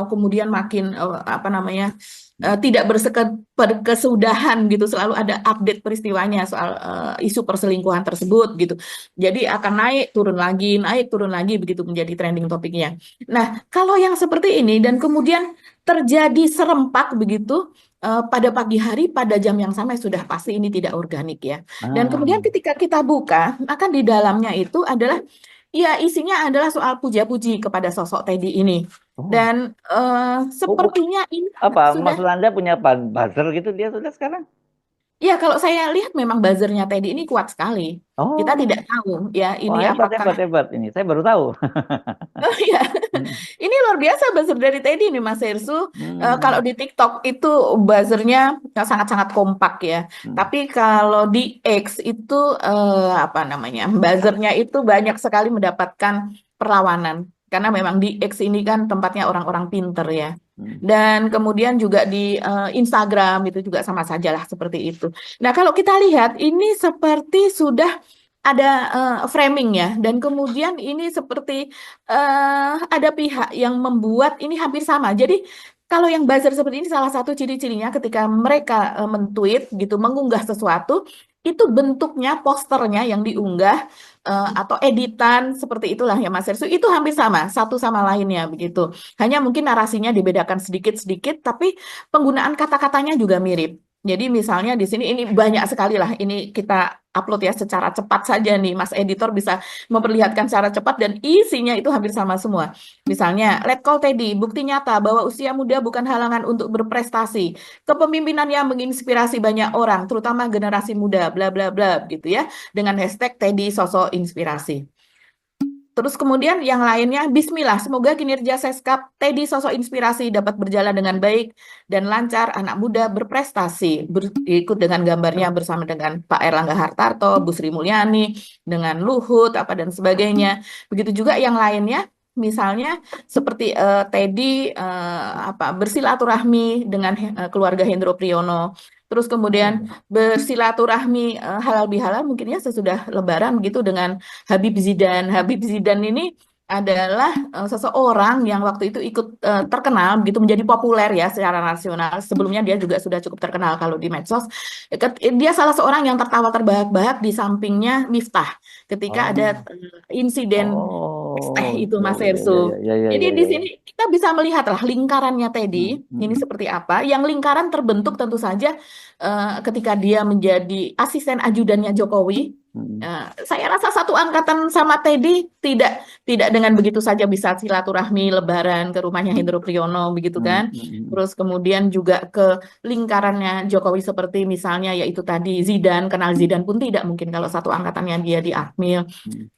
kemudian makin apa namanya tidak berkesudahan gitu, selalu ada update peristiwanya soal isu perselingkuhan tersebut gitu. Jadi akan naik turun lagi begitu menjadi trending topiknya. Nah, kalau yang seperti ini dan kemudian terjadi serempak begitu pada pagi hari pada jam yang sama sudah pasti ini tidak organik ya. Dan Ah. kemudian ketika kita buka, maka di dalamnya itu adalah ya isinya adalah soal puja-puji kepada sosok Teddy ini. Oh. Dan Oh, sepertinya ini apa sudah. Mas Landa punya buzzer gitu dia sudah sekarang? Ya, kalau saya lihat memang buzzernya Teddy ini kuat sekali. Kita Oh, tidak tahu ya ini wah hebat apakah. hebat hebat ini. Saya baru tahu. Oh iya, Hmm. ini luar biasa buzzer dari Teddy nih Mas Hersu. Kalau Hmm. di TikTok itu buzzernya sangat-sangat kompak ya. Hmm. Tapi kalau di X itu apa namanya, buzzernya itu banyak sekali mendapatkan perlawanan. Karena memang di X ini kan tempatnya orang-orang pinter ya. Hmm. Dan kemudian juga di Instagram itu juga sama saja lah seperti itu. Nah kalau kita lihat ini seperti sudah ada framing ya. Dan kemudian ini seperti ada pihak yang membuat ini hampir sama. Jadi kalau yang buzzer seperti ini salah satu ciri-cirinya ketika mereka men-tweet gitu, mengunggah sesuatu, itu bentuknya posternya yang diunggah atau editan seperti itulah ya Mas Hersu, itu hampir sama satu sama lainnya begitu. Hanya mungkin narasinya dibedakan sedikit-sedikit, tapi penggunaan kata-katanya juga mirip. Jadi misalnya di sini ini banyak sekali lah ini kita upload ya secara cepat saja nih Mas Editor bisa memperlihatkan secara cepat dan isinya itu hampir sama semua. Misalnya, Letkol Teddy, bukti nyata bahwa usia muda bukan halangan untuk berprestasi. Kepemimpinan yang menginspirasi banyak orang, terutama generasi muda, bla bla bla gitu ya, dengan hashtag Teddy sosok inspirasi. Terus kemudian yang lainnya, Bismillah, semoga kinerja Seskap Teddy sosok inspirasi dapat berjalan dengan baik dan lancar, anak muda berprestasi. Ikut dengan gambarnya bersama dengan Pak Erlangga Hartarto, Bu Sri Mulyani, dengan Luhut, apa dan sebagainya. Begitu juga yang lainnya, misalnya seperti Teddy bersilaturahmi dengan keluarga Hendro Priyono, terus kemudian bersilaturahmi halal bihalal mungkin ya sesudah Lebaran begitu dengan Habib Zidane. Habib Zidane ini adalah seseorang yang waktu itu ikut terkenal begitu menjadi populer ya secara nasional. Sebelumnya dia juga sudah cukup terkenal kalau di medsos. Dia salah seorang yang tertawa terbahak-bahak di sampingnya Miftah ketika ada Oh, insiden teh oh, itu ya, Mas ya, ya, Ersu. ya, ya, ya, Jadi ya, di ya, ya. sini kita bisa melihat lah lingkarannya Teddy Hmm, ini hmm, seperti apa. Yang lingkaran terbentuk tentu saja ketika dia menjadi asisten ajudannya Jokowi. hmm, Saya rasa satu angkatan sama Teddy tidak tidak dengan begitu saja bisa silaturahmi Lebaran ke rumahnya Hendro Priyono begitu hmm, kan. hmm, hmm, Terus kemudian juga ke lingkarannya Jokowi seperti misalnya yaitu tadi Zidane, kenal Zidane pun tidak mungkin kalau satu angkatannya dia di Akmil. hmm.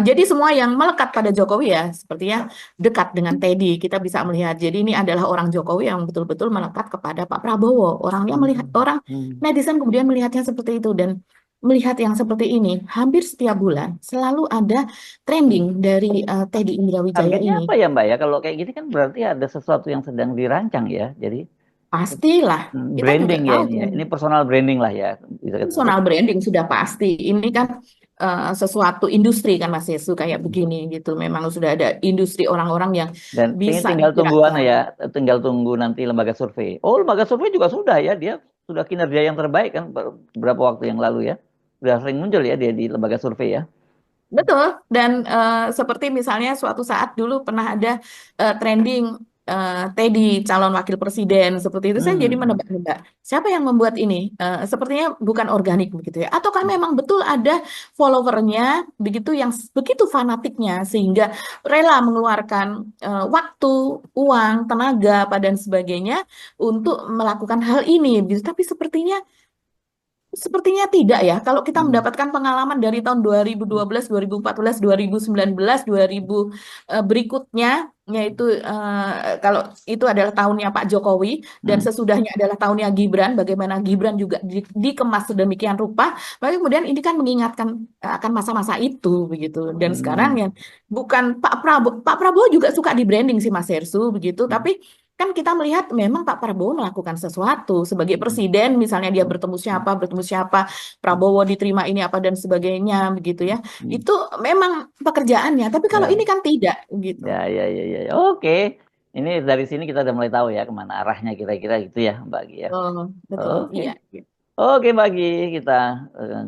Jadi semua yang melekat pada Jokowi ya sepertinya dekat dengan Teddy. Kita bisa melihat. Jadi ini adalah orang Jokowi yang betul-betul melekat kepada Pak Prabowo. Orangnya melihat Hmm, orang hmm. netizen kemudian melihatnya seperti itu dan melihat yang seperti ini hampir setiap bulan selalu ada trending dari Teddy Indrawijaya Targetnya ini. apa ya Mbak ya? Kalau kayak gini kan berarti ada sesuatu yang sedang dirancang ya. Jadi Pastilah kita juga branding ya tahu ini ya. kan. Ini personal branding lah ya. Bisa kita sebut. Personal branding sudah pasti. Ini kan sesuatu industri kan Mas Yesu kayak begini gitu. Memang sudah ada industri orang-orang yang Dan ini bisa tinggal tungguan digerakkan. ya, tinggal tunggu nanti lembaga survei. Oh, lembaga survei juga sudah ya, dia sudah kinerja yang terbaik kan beberapa waktu yang lalu ya. Sudah sering muncul ya dia di lembaga survei ya. Betul. Dan seperti misalnya suatu saat dulu pernah ada trending Teddy calon wakil presiden seperti itu. Saya jadi Hmm. menebak-nebak siapa yang membuat ini. Sepertinya bukan organik begitu ya. Ataukah memang betul ada followernya begitu yang begitu fanatiknya sehingga rela mengeluarkan waktu, uang, tenaga, apa dan sebagainya untuk melakukan hal ini. Tapi sepertinya tidak ya. Kalau kita Hmm. mendapatkan pengalaman dari tahun 2012, 2014, 2019, 2000 berikutnya, yaitu kalau itu adalah tahunnya Pak Jokowi dan Hmm. sesudahnya adalah tahunnya Gibran, bagaimana Gibran juga dikemas sedemikian rupa, maka kemudian ini kan mengingatkan akan masa-masa itu begitu. Dan sekarang Hmm. yang bukan Pak Prabowo juga suka di branding sih Mas Hersu begitu, Hmm. tapi kan kita melihat memang Pak Prabowo melakukan sesuatu sebagai Hmm. presiden, misalnya dia Hmm. bertemu siapa, Prabowo diterima ini apa dan sebagainya, begitu ya. Hmm. Itu memang pekerjaannya, tapi kalau Ya, ini kan tidak, gitu. ya, ya, ya, ya. Oke. Ini dari sini kita udah mulai tahu ya kemana arahnya kira-kira gitu ya, Mbak Gi ya. Oh, betul, Oke. iya. Oke, Mbak Gi, kita eh,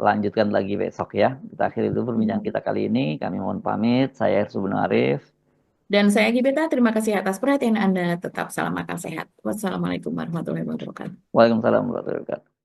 lanjutkan lagi besok ya. Kita akhiri dulu perbincangan Hmm. kita kali ini. Kami mohon pamit. Saya Subnu Arif. Dan saya Gibeta, terima kasih atas perhatian Anda. Tetap salam makan sehat. Wassalamualaikum warahmatullahi wabarakatuh. Waalaikumsalam warahmatullahi wabarakatuh.